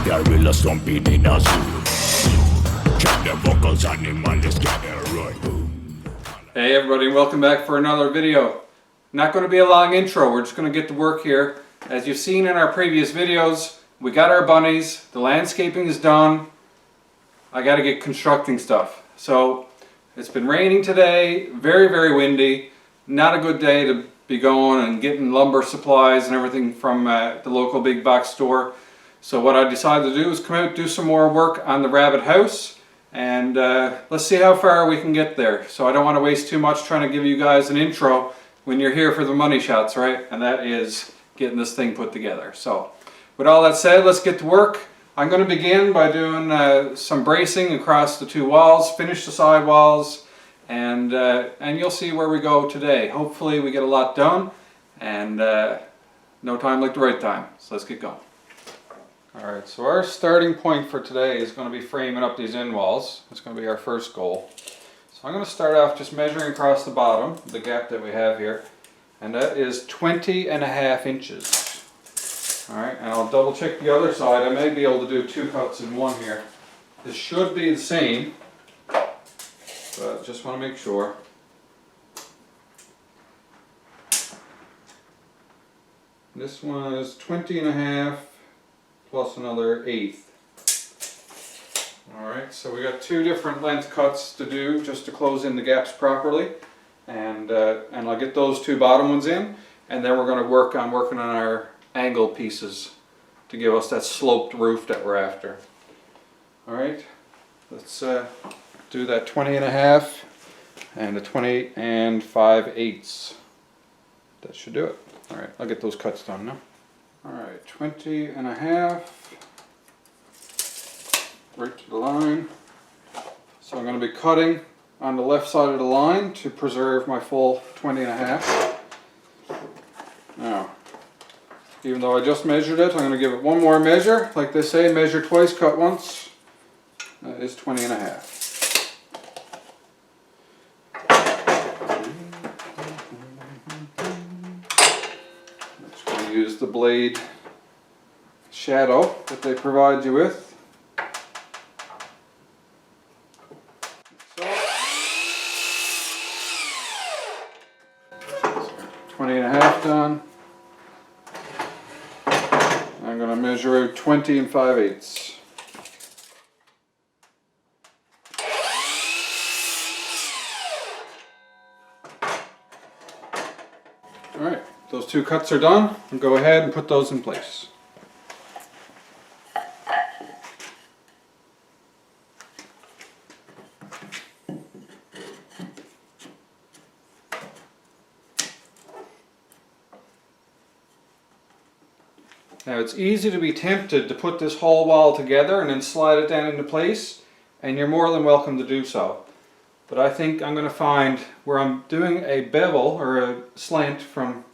gorilla stomping in a zoo. Check the vocals, animals gather right. Hey everybody, and welcome back for another video. Not going to be a long intro, we're just going to get to work here. As you've seen in our previous videos, we got our bunnies, the landscaping is done. I got to get constructing stuff. So it's been raining today, very windy. Not a good day to be going and getting lumber supplies and everything from the local big box store. So what I decided to do is come out, do some more work on the rabbit house, and let's see how far we can get there. So I don't want to waste too much trying to give you guys an intro when you're here for the money shots, right? And that is getting this thing put together. So with all that said, let's get to work. I'm going to begin by doing some bracing across the two walls, finish the side walls, and you'll see where we go today. Hopefully we get a lot done, and no time like the right time. So let's get going. Alright, so our starting point for today is going to be framing up these end walls. That's going to be our first goal. So I'm going to start off just measuring across the bottom, the gap that we have here, and that is 20.5 inches. Alright, and I'll double check the other side. I may be able to do two cuts in one here. This should be the same, but just want to make sure. This one is 20.5 plus another 1/8. Alright, so we got two different length cuts to do just to close in the gaps properly, and I'll get those two bottom ones in, and then we're going to working on our angle pieces to give us that sloped roof that we're after. Alright, let's do that 20.5 and a 20 5/8. That should do it. Alright, I'll get those cuts done now. Alright, 20.5 right to the line. So I'm going to be cutting on the left side of the line to preserve my full 20.5. Now, even though I just measured it, I'm going to give it one more measure. Like they say, measure twice, cut once. That is 20.5. Use the blade shadow that they provide you with. So, 20.5 done. I'm going to measure out 20 5/8. Alright, those two cuts are done. I'll go ahead and put those in place. Now it's easy to be tempted to put this whole wall together and then slide it down into place, and you're more than welcome to do so. But I think I'm going to find where I'm doing a bevel or a slant from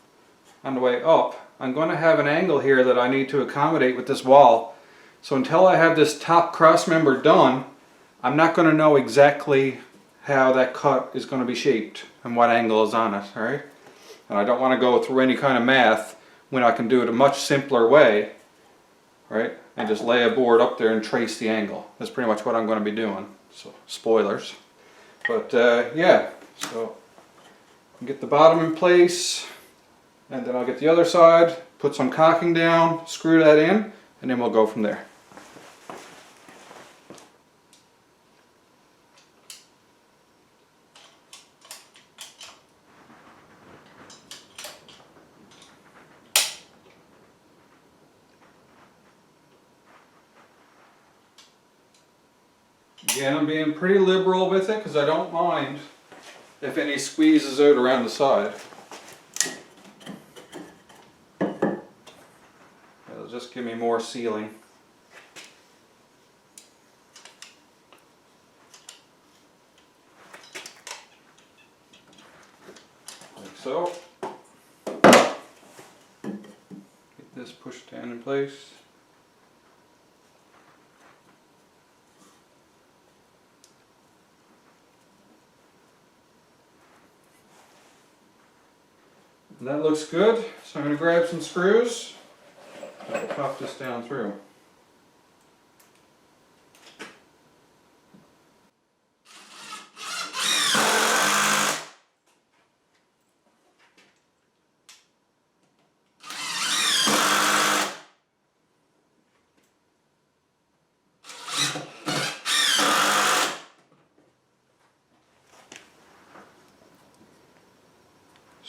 on the way up, I'm going to have an angle here that I need to accommodate with this wall. So until I have this top cross member done, I'm not going to know exactly how that cut is going to be shaped and what angle is on it, alright? And I don't want to go through any kind of math when I can do it a much simpler way, right? And just lay a board up there and trace the angle. That's pretty much what I'm going to be doing. So, spoilers. But yeah, so get the bottom in place, and then I'll get the other side, put some caulking down, screw that in, and then we'll go from there. Again, I'm being pretty liberal with it because I don't mind if any squeezes out around the side. It'll just give me more sealing. Like so. Get this pushed down in place. And that looks good, so I'm going to grab some screws and pop this down through.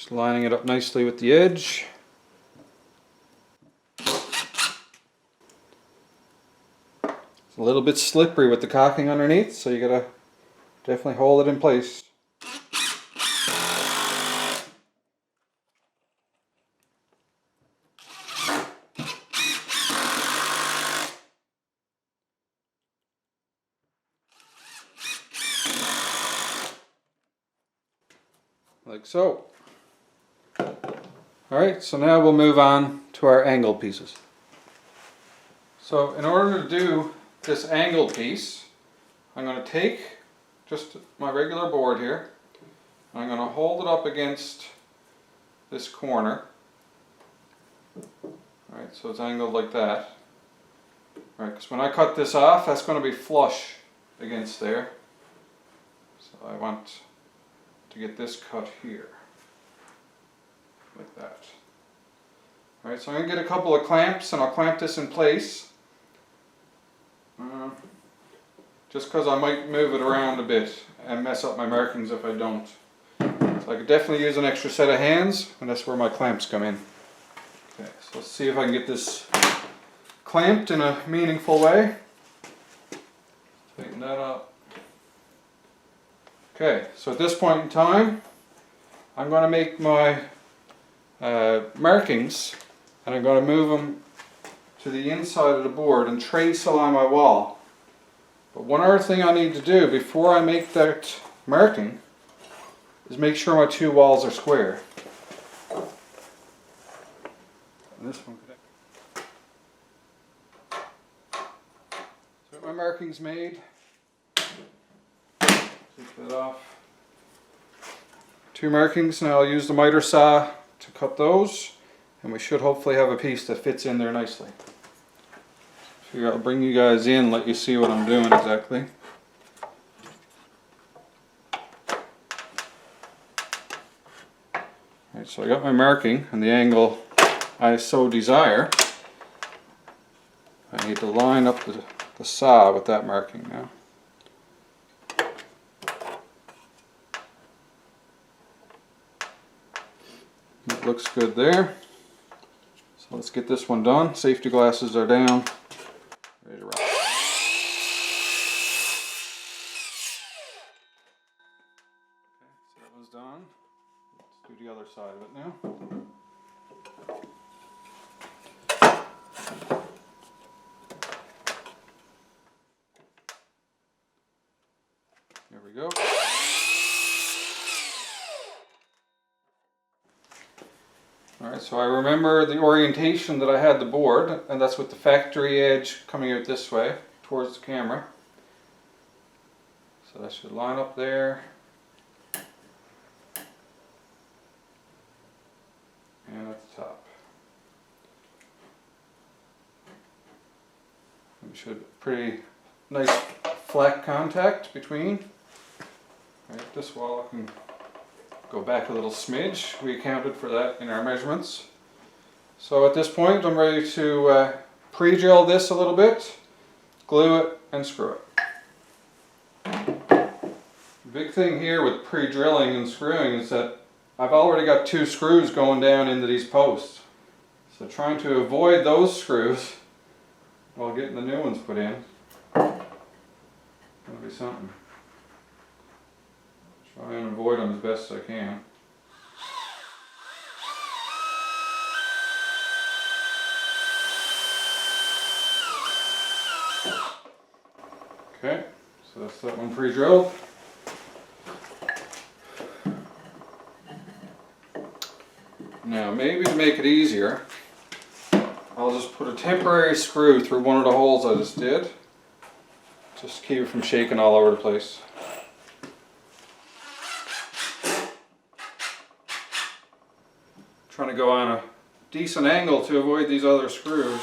Just lining it up nicely with the edge. It's a little bit slippery with the caulking underneath, so you gotta definitely hold it in place. Like so. Alright, so now we'll move on to our angle pieces. So in order to do this angle piece, I'm going to take just my regular board here. I'm going to hold it up against this corner. Alright, so it's angled like that. Alright, because when I cut this off, that's going to be flush against there. So I want to get this cut here. Like that. Alright, so I'm going to get a couple of clamps and I'll clamp this in place. Just because I might move it around a bit and mess up my markings if I don't. So I could definitely use an extra set of hands, and that's where my clamps come in. Okay, so let's see if I can get this clamped in a meaningful way. Tighten that up. Okay, so at this point in time, I'm going to make my markings, and I'm going to move them to the inside of the board and trace along my wall. But one other thing I need to do before I make that marking is make sure my two walls are square. And this one. So my marking's made. Take that off. Two markings. Now I'll use the miter saw to cut those, and we should hopefully have a piece that fits in there nicely. Figure I'll bring you guys in, let you see what I'm doing exactly. Alright, so I got my marking and the angle I so desire. I need to line up the saw with that marking now. It looks good there. So let's get this one done. Safety glasses are down. Ready to rock. Okay, so that one's done. Let's do the other side of it now. There we go. Alright, so I remember the orientation that I had the board, and that's with the factory edge coming out this way towards the camera. So that should line up there. And at the top. We should have pretty nice flat contact between. Right, this wall I can go back a little smidge. We accounted for that in our measurements. So at this point I'm ready to pre-drill this a little bit, glue it and screw it. The big thing here with pre-drilling and screwing is that I've already got two screws going down into these posts. So trying to avoid those screws while getting the new ones put in, that'll be something. Try and avoid them as best as I can. Okay, so that's that one pre-drilled. Now maybe to make it easier, I'll just put a temporary screw through one of the holes I just did. Just to keep it from shaking all over the place. Trying to go on a decent angle to avoid these other screws.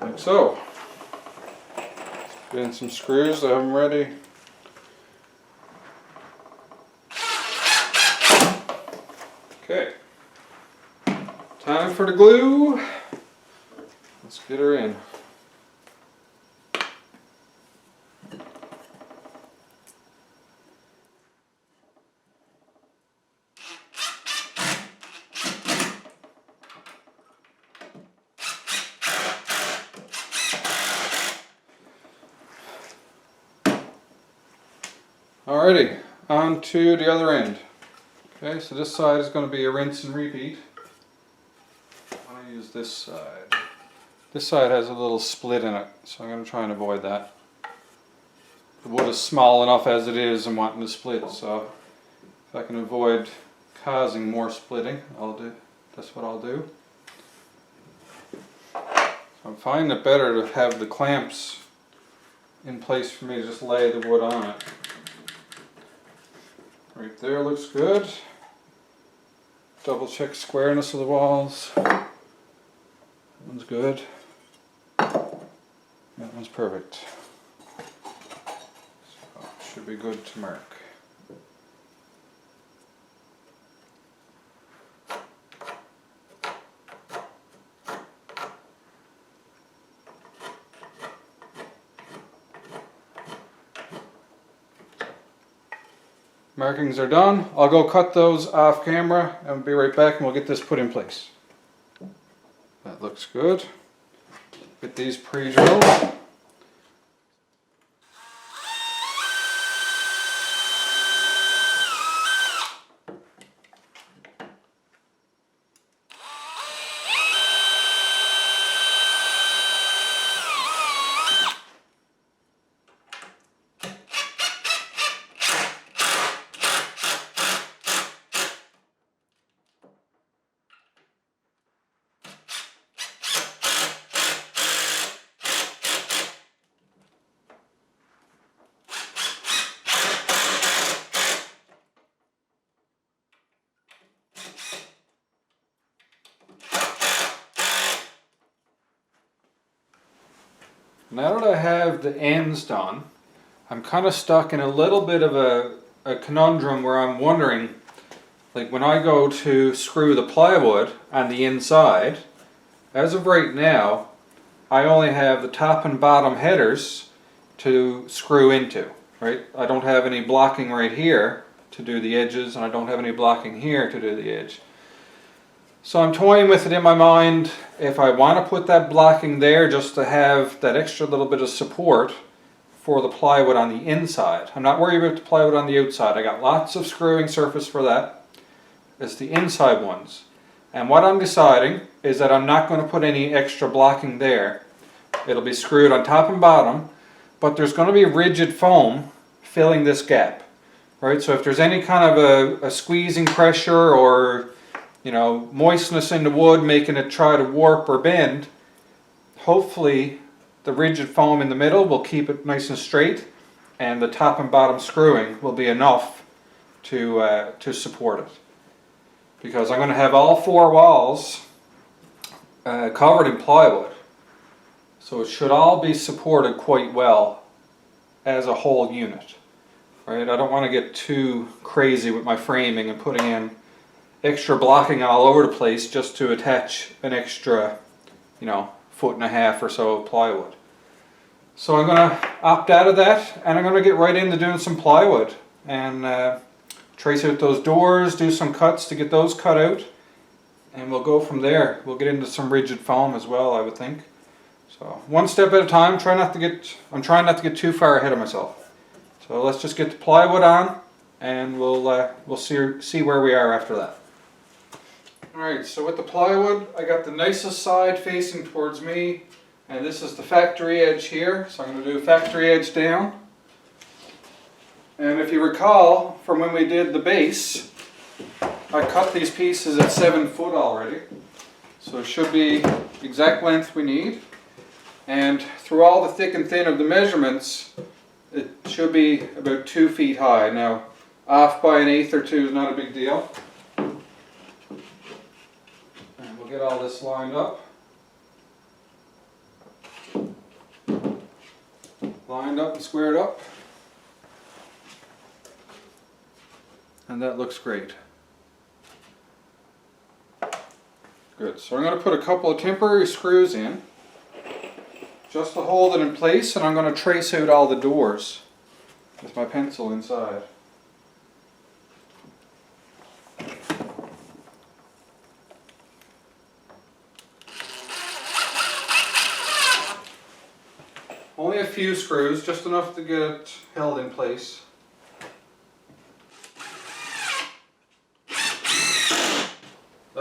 Like so. Put in some screws, I have them ready. Okay. Time for the glue. Let's get her in. Alrighty, on to the other end. Okay, so this side is going to be a rinse and repeat. I'm going to use this side. This side has a little split in it, so I'm going to try and avoid that. The wood is small enough as it is and wanting to split, so if I can avoid causing more splitting, that's what I'll do. I'm finding it better to have the clamps in place for me to just lay the wood on it. Right there looks good. Double check squareness of the walls. That one's good. That one's perfect. So should be good to mark. Markings are done. I'll go cut those off camera and we'll be right back and we'll get this put in place. That looks good. Get these pre-drilled. Now that I have the ends done, I'm kind of stuck in a little bit of a conundrum where I'm wondering, like when I go to screw the plywood on the inside, as of right now, I only have the top and bottom headers to screw into, right? I don't have any blocking right here to do the edges, and I don't have any blocking here to do the edge. So I'm toying with it in my mind if I want to put that blocking there just to have that extra little bit of support for the plywood on the inside. I'm not worried about the plywood on the outside. I got lots of screwing surface for that. It's the inside ones. And what I'm deciding is that I'm not going to put any extra blocking there. It'll be screwed on top and bottom, but there's going to be rigid foam filling this gap. Right? So if there's any kind of a squeezing pressure or moistness in the wood making it try to warp or bend, hopefully the rigid foam in the middle will keep it nice and straight, and the top and bottom screwing will be enough to support it. Because I'm going to have all four walls covered in plywood, so it should all be supported quite well as a whole unit. Right? I don't want to get too crazy with my framing and putting in extra blocking all over the place just to attach an extra, 1.5 feet or so of plywood. So I'm going to opt out of that, and I'm going to get right into doing some plywood and trace out those doors, do some cuts to get those cut out, and we'll go from there. We'll get into some rigid foam as well, I would think. So one step at a time. I'm trying not to get too far ahead of myself. So let's just get the plywood on, and we'll see where we are after that. Alright, so with the plywood, I got the nicest side facing towards me, and this is the factory edge here, so I'm going to do factory edge down. And if you recall from when we did the base, I cut these pieces at 7 foot already, so it should be the exact length we need. And through all the thick and thin of the measurements, it should be about 2 feet high. Now, off by 1/8 or 2 is not a big deal. Get all this lined up. Lined up and squared up. And that looks great. Good. So I'm going to put a couple of temporary screws in just to hold it in place, and I'm going to trace out all the doors with my pencil inside. Only a few screws, just enough to get it held in place.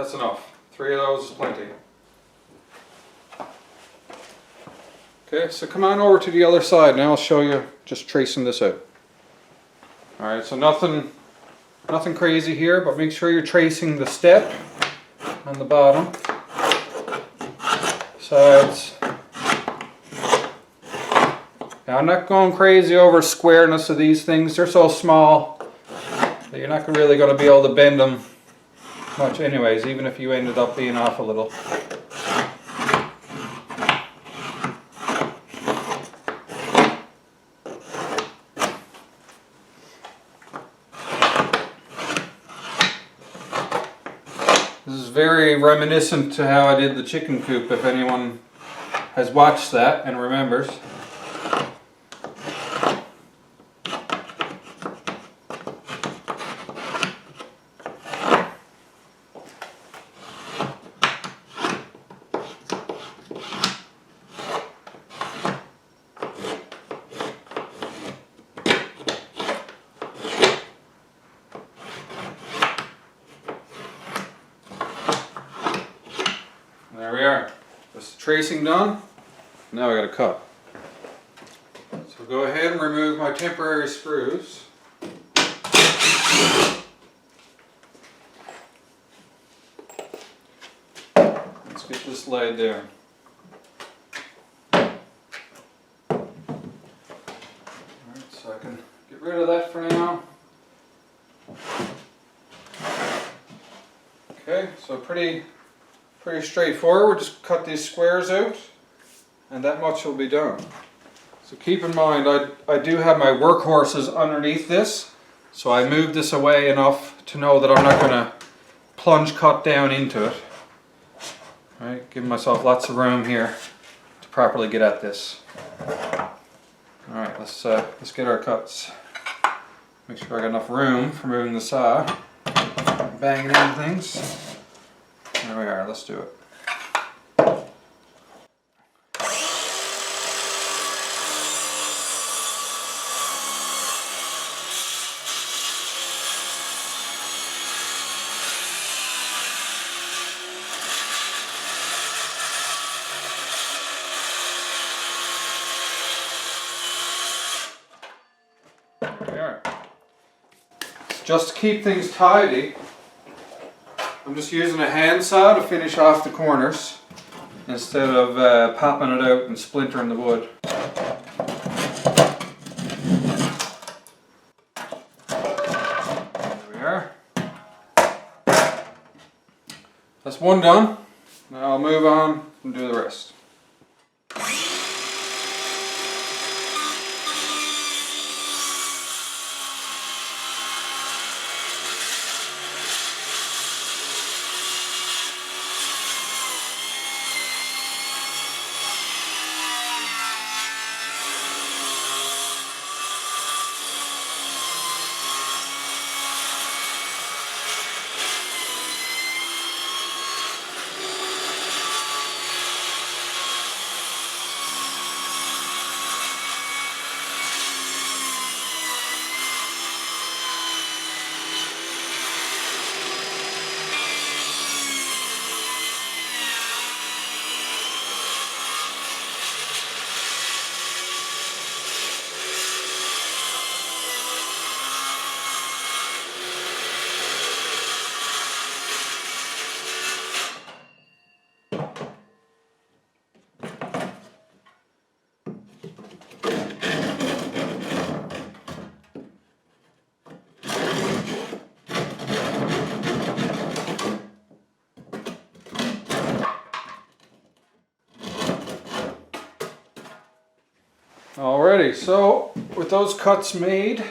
That's enough. 3 of those is plenty. Okay, so come on over to the other side and I'll show you just tracing this out. Alright, so nothing crazy here, but make sure you're tracing the step on the bottom, sides. Now I'm not going crazy over squareness of these things. They're so small that you're not really going to be able to bend them much anyways, even if you ended up being off a little. This is very reminiscent to how I did the chicken coop, if anyone has watched that and remembers. There we are. That's the tracing done. Now I got to cut. So go ahead and remove my temporary screws. Let's get this laid down. Alright, so I can get rid of that for now. Okay, so pretty straightforward. Just cut these squares out and that much will be done. So keep in mind I do have my workhorses underneath this, so I moved this away enough to know that I'm not going to plunge cut down into it. Alright, giving myself lots of room here to properly get at this. Alright, let's get our cuts. Make sure I got enough room for moving the saw. Banging into things. There we are, let's do it. There we are. Just to keep things tidy, I'm just using a handsaw to finish off the corners instead of popping it out and splintering the wood. There we are. That's one done. Now I'll move on and do the rest. Alrighty, so with those cuts made,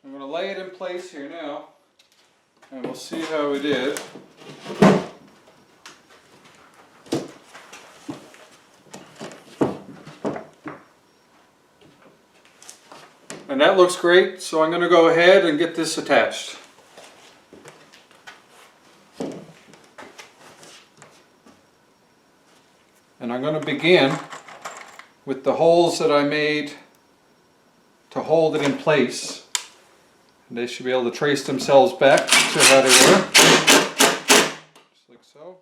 I'm going to lay it in place here now, and we'll see how we did. And that looks great, so I'm going to go ahead and get this attached. And I'm going to begin with the holes that I made to hold it in place. And they should be able to trace themselves back to how they were. Just like so.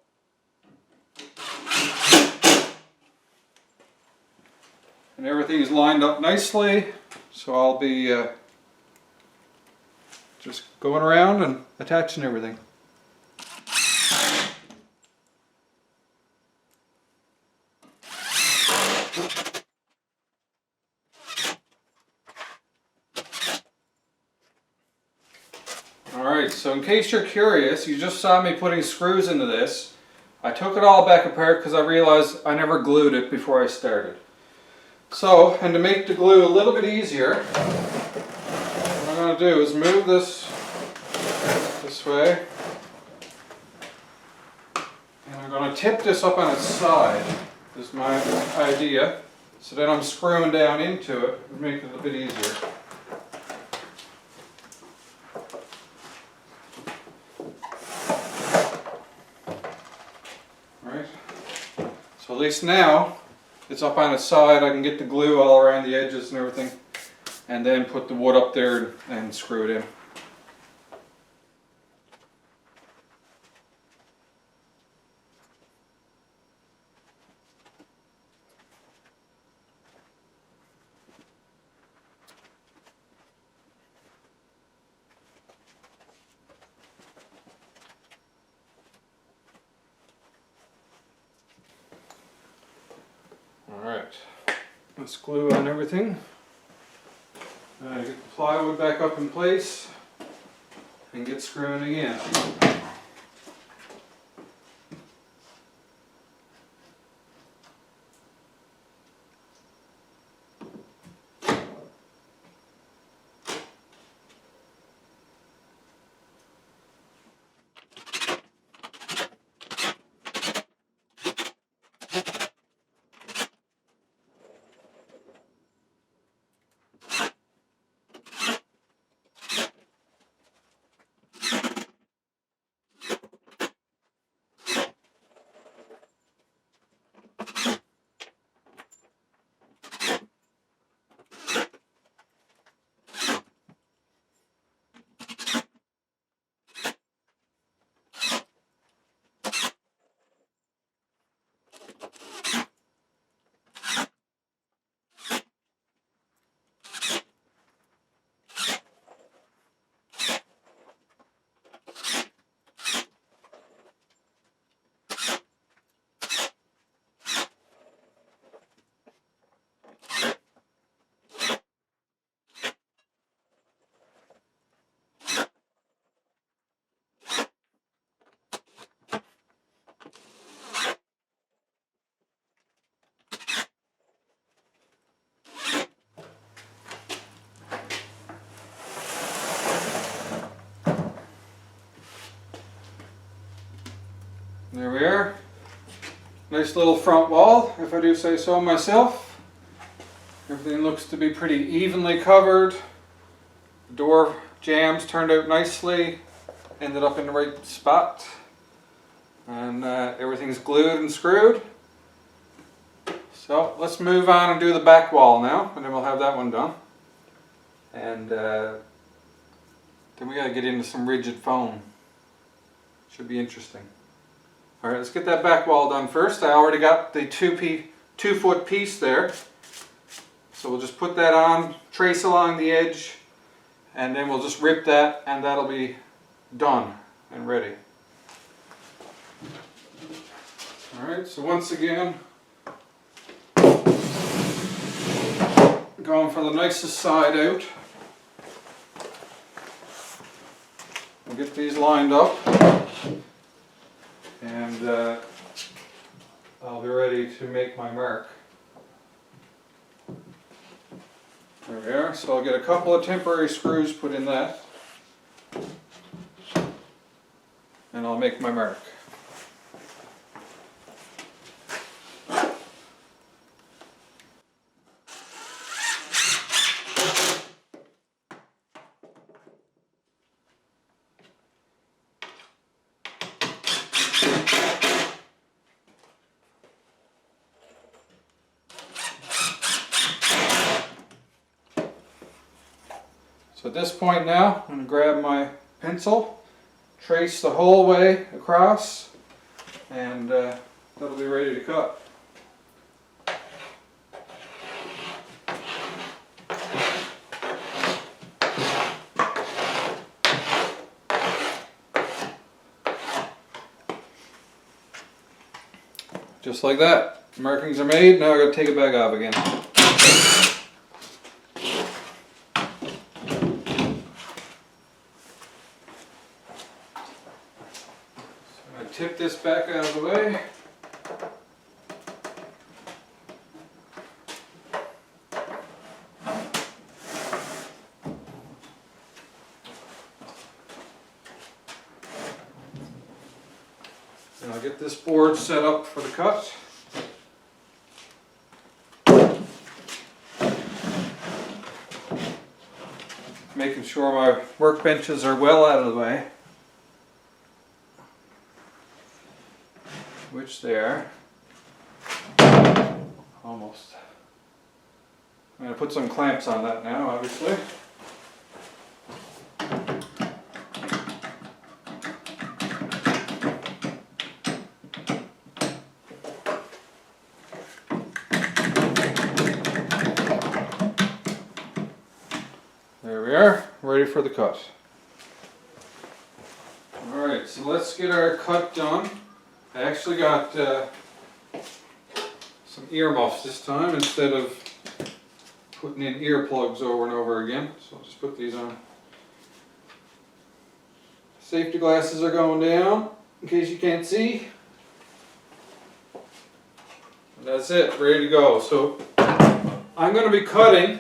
And everything is lined up nicely, so I'll be just going around and attaching everything. Alright, so in case you're curious, you just saw me putting screws into this. I took it all back apart because I realized I never glued it before I started. So, and to make the glue a little bit easier, what I'm going to do is move this way. And I'm going to tip this up on its side, is my idea. So then I'm screwing down into it to make it a bit easier. Alright, so at least now it's up on its side. I can get the glue all around the edges and everything, and then put the wood up there and screw it in. Alright, let's glue on everything. Get the plywood back up in place and get screwing again. There we are. Nice little front wall, if I do say so myself. Everything looks to be pretty evenly covered. The door jambs turned out nicely. Ended up in the right spot. And everything's glued and screwed. So let's move on and do the back wall now, and then we'll have that one done. And then we gotta get into some rigid foam. Should be interesting. Alright, let's get that back wall done first. I already got the 2-foot piece there. So we'll just put that on, trace along the edge, and then we'll just rip that, and that'll be done and ready. Alright, so once again, going for the nicest side out. We'll get these lined up, and I'll be ready to make my mark. There we are. So I'll get a couple of temporary screws put in that, and I'll make my mark. So at this point now, I'm going to grab my pencil, trace the whole way across, and that'll be ready to cut. Just like that. Markings are made, now I've got to take it back off again. So I tip this back out of the way. And I'll get this board set up for the cut. Making sure my workbenches are well out of the way, which they are. Almost. I'm going to put some clamps on that now, obviously. There we are, ready for the cut. Alright, so let's get our cut done. I actually got some earmuffs this time instead of putting in earplugs over and over again. So I'll just put these on. Safety glasses are going down in case you can't see. And that's it, ready to go. So I'm going to be cutting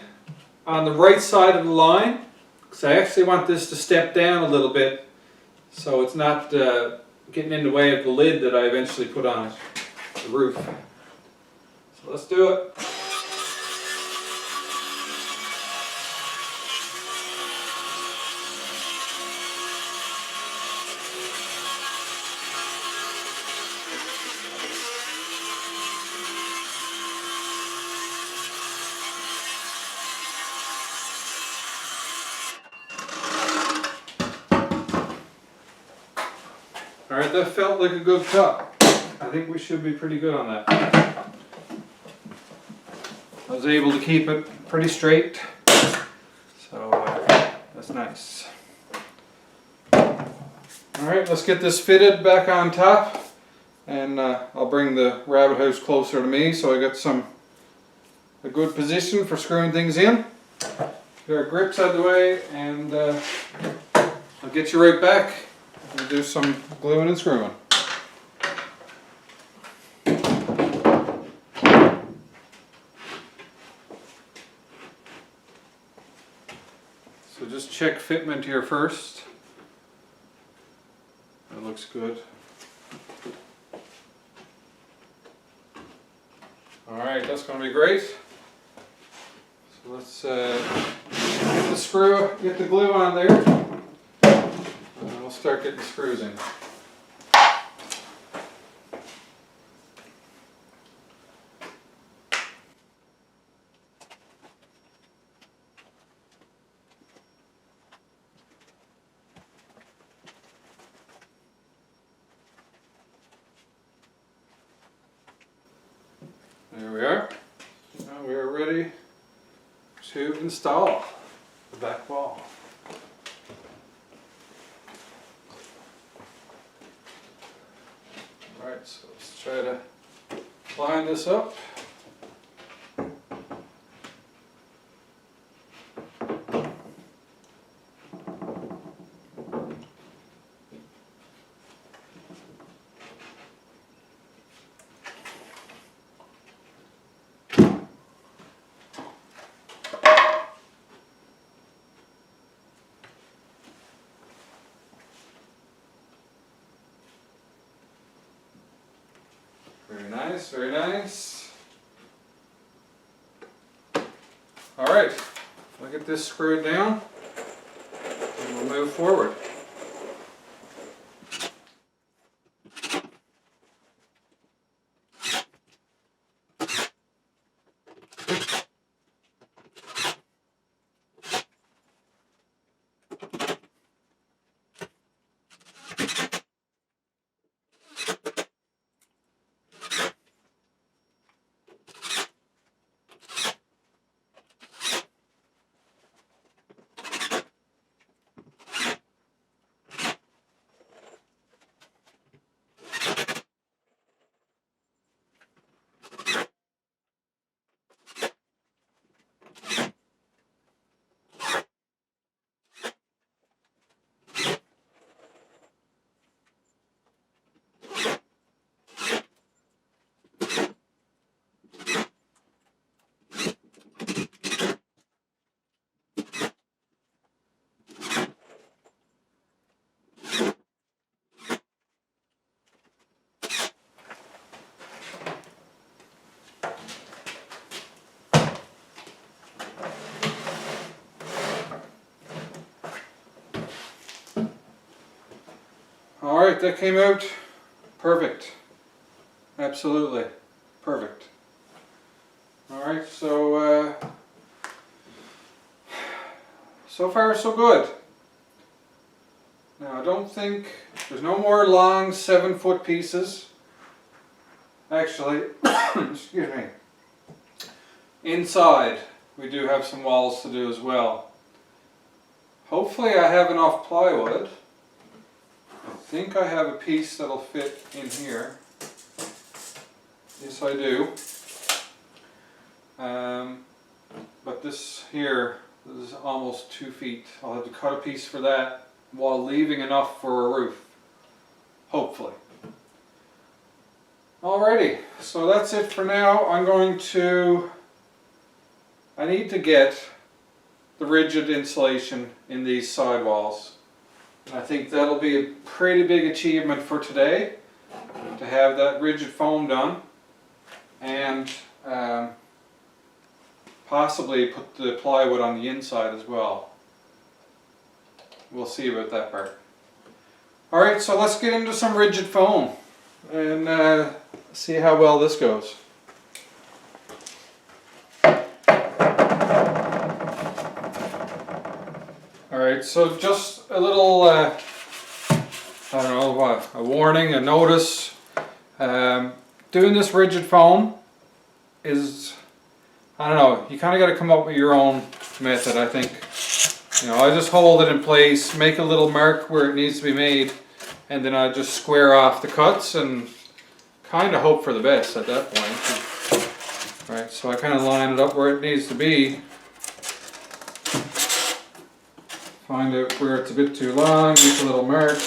on the right side of the line, because I actually want this to step down a little bit so it's not getting in the way of the lid that I eventually put on it, the roof. So let's do it. Alright, that felt like a good cut. I think we should be pretty good on that. I was able to keep it pretty straight, so that's nice. Alright, let's get this fitted back on top, and I'll bring the rabbit house closer to me so I got a good position for screwing things in. Get our grips out of the way, and I'll get you right back. We'll do some gluing and screwing. So just check fitment here first. That looks good. Alright, that's going to be great. So let's get the screw, get the glue on there. And we'll start getting the screws in. There we are. Now we are ready to install the back wall. Alright, so let's try to line this up. Very nice, very nice. Alright, I'll get this screwed down and we'll move forward. Alright, that came out perfect. Absolutely perfect. Alright, so so far so good. Now I don't think there's no more long 7-foot pieces. Actually, excuse me. Inside we do have some walls to do as well. Hopefully I have enough plywood. I think I have a piece that'll fit in here. Yes, I do. But this here is almost 2 feet. I'll have to cut a piece for that while leaving enough for a roof. Hopefully. Alrighty, so that's it for now. I need to get the rigid insulation in these sidewalls. I think that'll be a pretty big achievement for today, to have that rigid foam done, and possibly put the plywood on the inside as well. We'll see about that part. Alright, so let's get into some rigid foam and see how well this goes. Alright, so just a little, I don't know what, a warning, a notice. Doing this rigid foam is, I don't know, you kind of got to come up with your own method, I think. You know, I just hold it in place, make a little mark where it needs to be made, and then I just square off the cuts and kind of hope for the best at that point. Right, so I kind of line it up where it needs to be. Find out where it's a bit too long, make a little mark,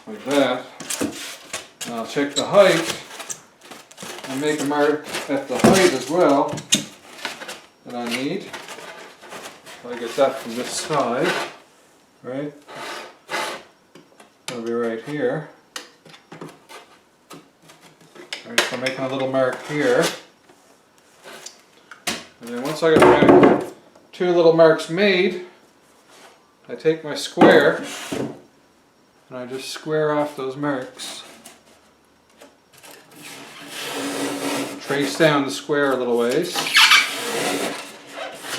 like that. And I'll check the height and make a mark at the height as well that I need. So I get that from this side, right? That'll be right here. Alright, so I'm making a little mark here. And then once I got my 2 little marks made, I take my square and I just square off those marks. Trace down the square a little ways.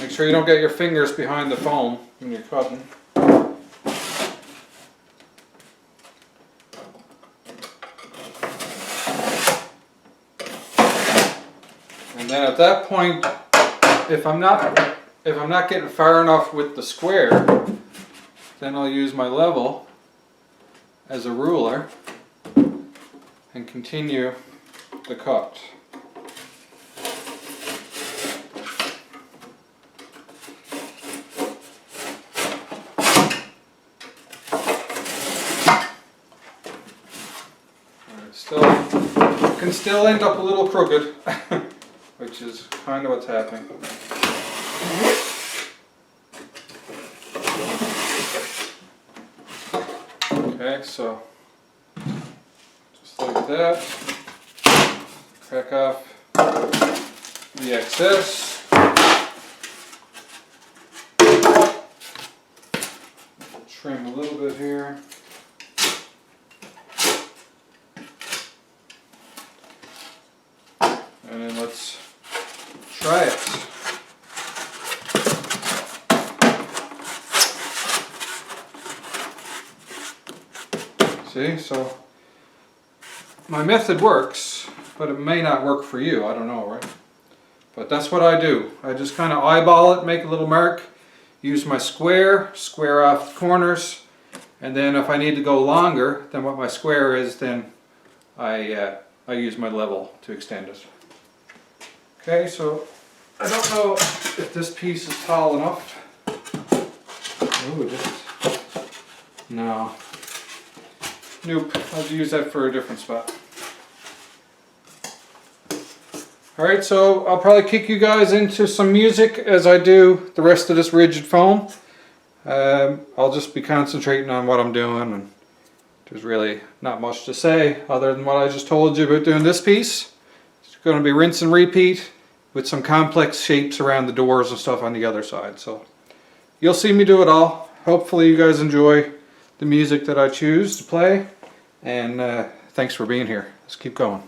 Make sure you don't get your fingers behind the foam when you're cutting. And then at that point, if I'm not getting far enough with the square, then I'll use my level as a ruler and continue the cut. Can still end up a little crooked, which is kind of what's happening. Okay, so just like that, crack off the excess. Trim a little bit here. And then let's try it. See, so my method works, but it may not work for you. I don't know, right? But that's what I do. I just kind of eyeball it, make a little mark, use my square, square off the corners, and then if I need to go longer than what my square is, then I use my level to extend it. Okay, so I don't know if this piece is tall enough. Ooh, no. Nope, I'll use that for a different spot. Alright, so I'll probably kick you guys into some music as I do the rest of this rigid foam. I'll just be concentrating on what I'm doing, and there's really not much to say other than what I just told you about doing this piece. It's going to be rinse and repeat with some complex shapes around the doors and stuff on the other side. So you'll see me do it all. Hopefully you guys enjoy the music that I choose to play. And thanks for being here. Let's keep going.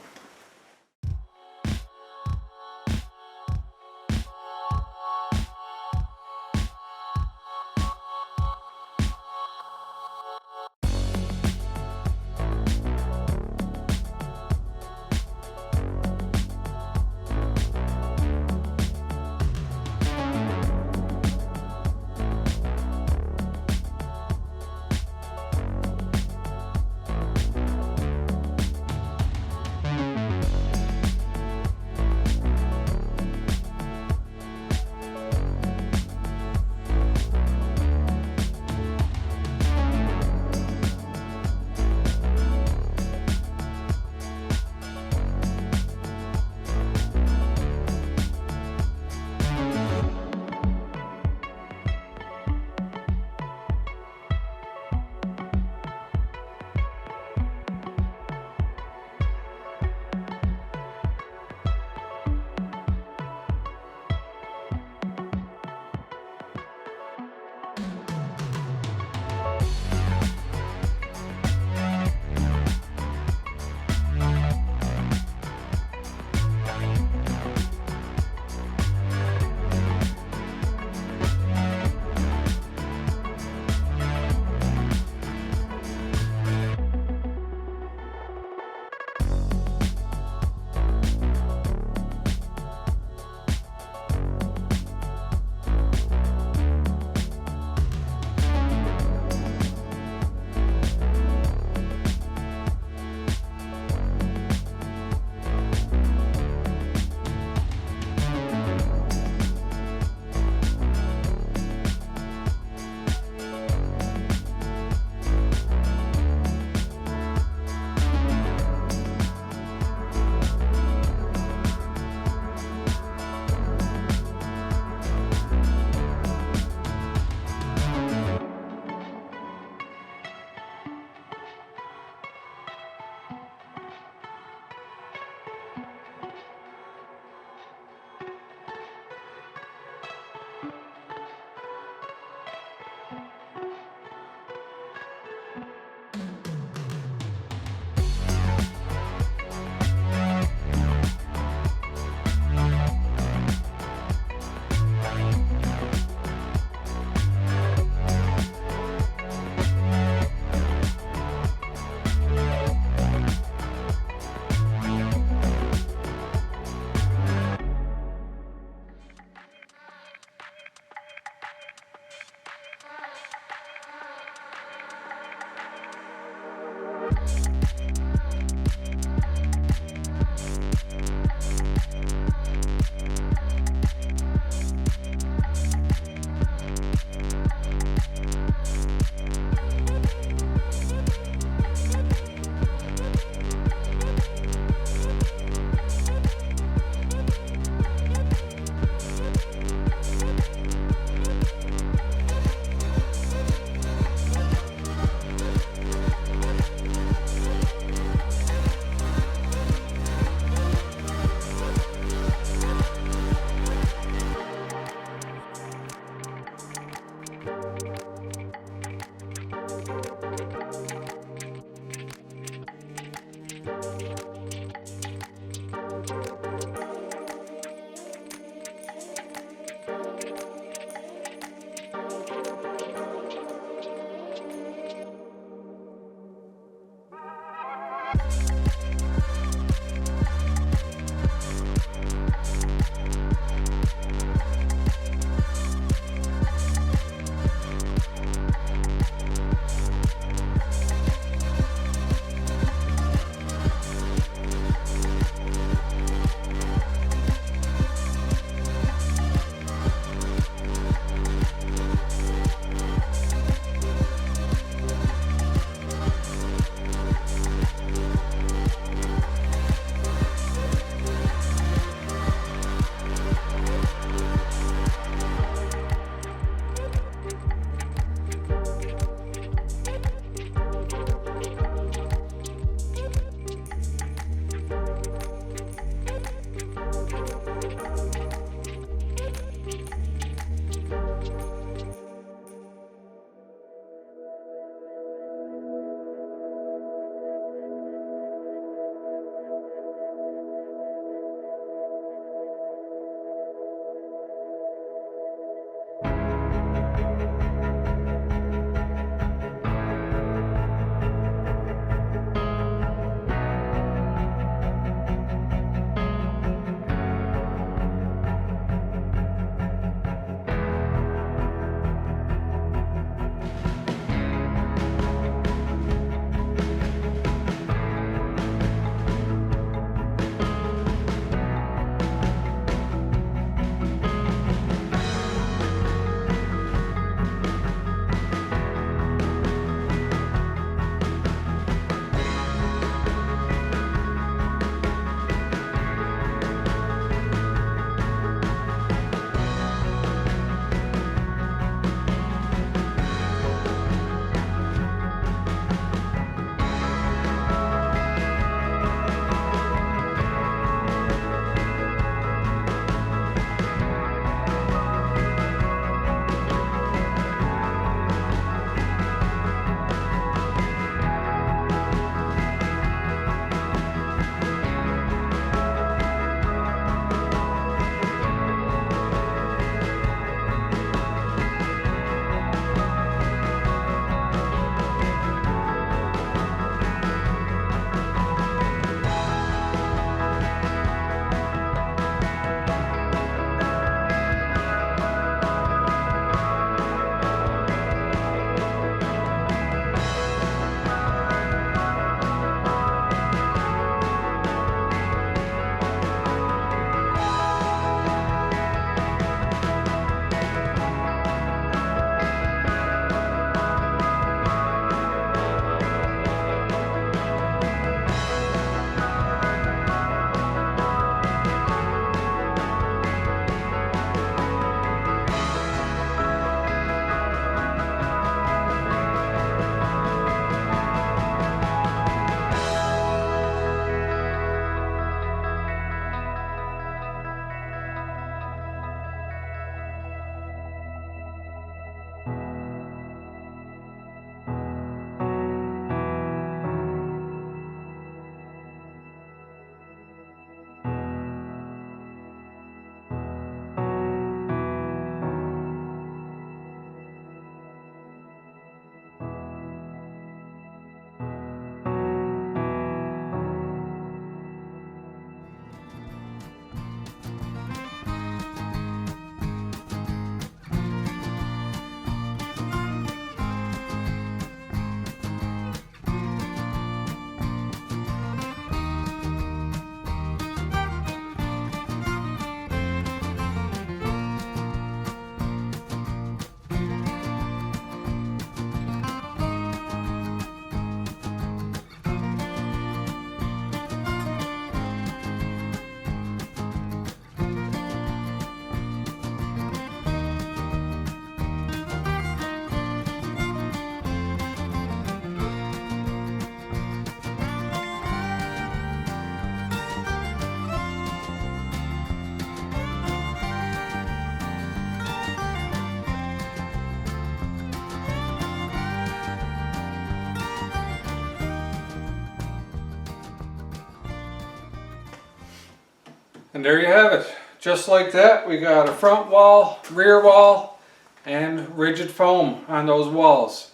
And there you have it. Just like that, we got a front wall, rear wall, and rigid foam on those walls.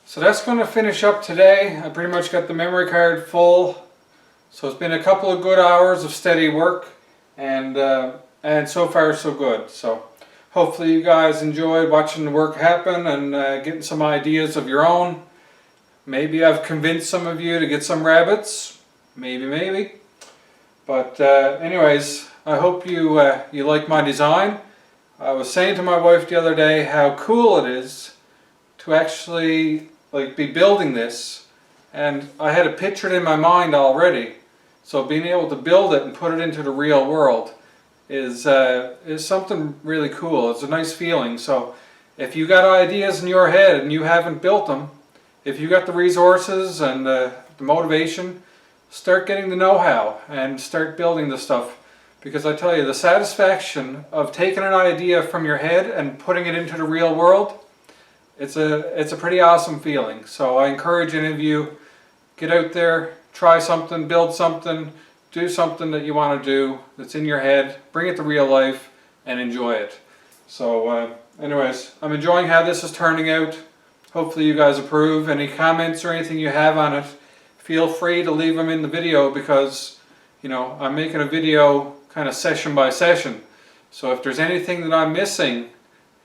So that's going to finish up today. I pretty much got the memory card full. So it's been a couple of good hours of steady work, and so far so good. So hopefully you guys enjoyed watching the work happen and getting some ideas of your own. Maybe I've convinced some of you to get some rabbits. Maybe. But anyways, I hope you like my design. I was saying to my wife the other day how cool it is to actually be building this, and I had it pictured in my mind already. So being able to build it and put it into the real world is something really cool. It's a nice feeling. So if you got ideas in your head and you haven't built them, if you got the resources and the motivation, start getting the know-how and start building the stuff. Because I tell you, the satisfaction of taking an idea from your head and putting it into the real world, it's a pretty awesome feeling. So I encourage any of you, get out there, try something, build something, do something that you want to do that's in your head, bring it to real life and enjoy it. So anyways, I'm enjoying how this is turning out. Hopefully you guys approve. Any comments or anything you have on it, feel free to leave them in the video, because I'm making a video kind of session by session. So if there's anything that I'm missing,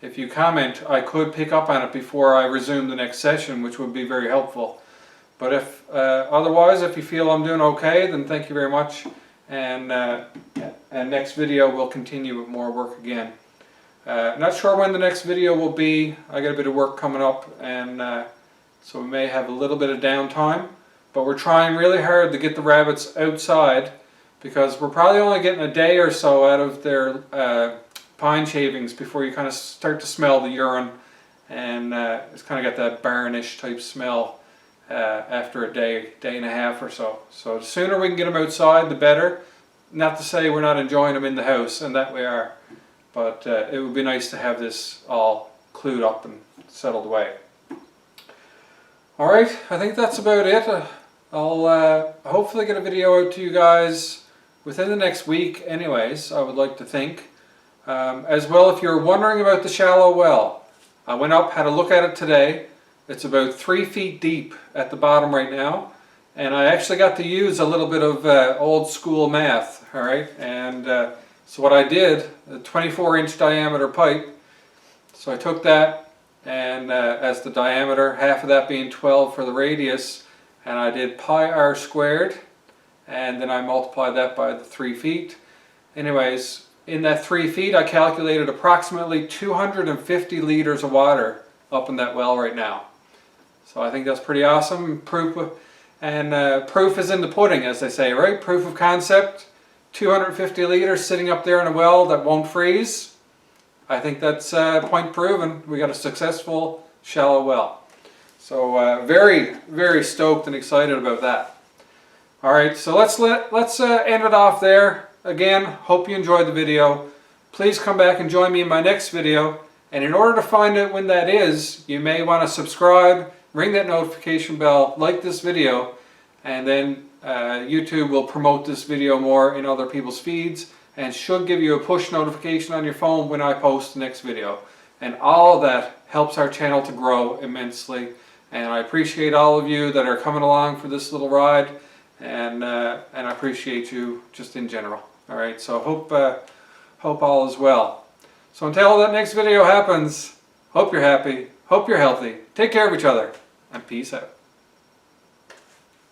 if you comment, I could pick up on it before I resume the next session, which would be very helpful. But if otherwise, if you feel I'm doing okay, then thank you very much. And next video we'll continue with more work again. Not sure when the next video will be. I got a bit of work coming up, and so we may have a little bit of downtime. But we're trying really hard to get the rabbits outside, because we're probably only getting a day or so out of their pine shavings before you kind of start to smell the urine, and it's kind of got that barnish type smell after a day and a half or so. So the sooner we can get them outside, the better. Not to say we're not enjoying them in the house, and that we are. But it would be nice to have this all clued up and settled away. Alright, I think that's about it. I'll hopefully get a video out to you guys within the next week anyways, I would like to think. As well, if you're wondering about the shallow well, I went up, had a look at it today. It's about 3 feet deep at the bottom right now. And I actually got to use a little bit of old school math, alright? And so what I did, a 24-inch diameter pipe, so I took that and as the diameter, half of that being 12 for the radius, and I did pi r squared, and then I multiplied that by the 3 feet. Anyways, in that 3 feet I calculated approximately 250 liters of water up in that well right now. So I think that's pretty awesome. Proof is in the pudding, as they say, right? Proof of concept. 250 liters sitting up there in a well that won't freeze. I think that's point proven. We got a successful shallow well. So very, very stoked and excited about that. Alright, so let's end it off there. Again, hope you enjoyed the video. Please come back and join me in my next video. And in order to find out when that is, you may want to subscribe, ring that notification bell, like this video, and then YouTube will promote this video more in other people's feeds and should give you a push notification on your phone when I post the next video. And all of that helps our channel to grow immensely. And I appreciate all of you that are coming along for this little ride, and I appreciate you just in general. Alright, so hope all is well. So until that next video happens, hope you're happy, hope you're healthy, take care of each other, and peace out.